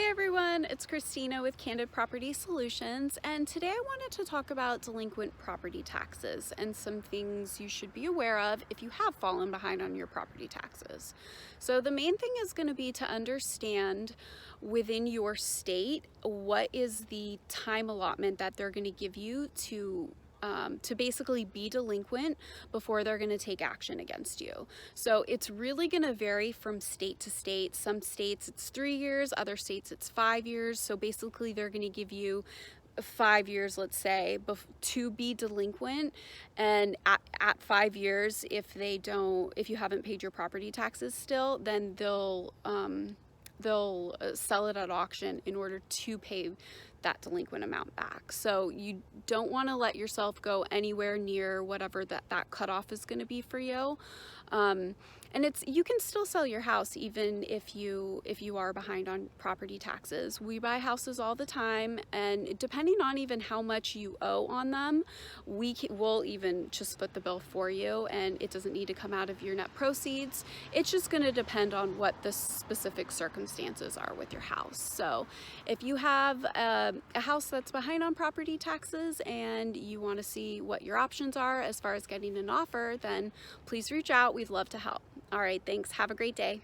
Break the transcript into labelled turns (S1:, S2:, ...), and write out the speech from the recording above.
S1: Hey everyone, it's Christina with Candid Property Solutions, and today I wanted to talk about delinquent property taxes and some things you should be aware of if you have fallen behind on your property taxes. So the main thing is going to be to understand within your state what is the time allotment that they're going to give you to basically be delinquent before they're going to take action against you. So it's really going to vary from state to state. Some states it's 3 years, other states it's 5 years. So basically they're going to give you 5 years, let's say, to be delinquent, and at 5 years, if you haven't paid your property taxes still, then they'll sell it at auction in order to pay that delinquent amount back. So you don't want to let yourself go anywhere near whatever that cutoff is going to be for you. And you can still sell your house even if you are behind on property taxes. We buy houses all the time, and depending on even how much you owe on them, we'll even just foot the bill for you, and it doesn't need to come out of your net proceeds. It's just going to depend on what the specific circumstances are with your house. So if you have a house that's behind on property taxes and you want to see what your options are as far as getting an offer, then please reach out. We'd love to help. All right, thanks. Have a great day.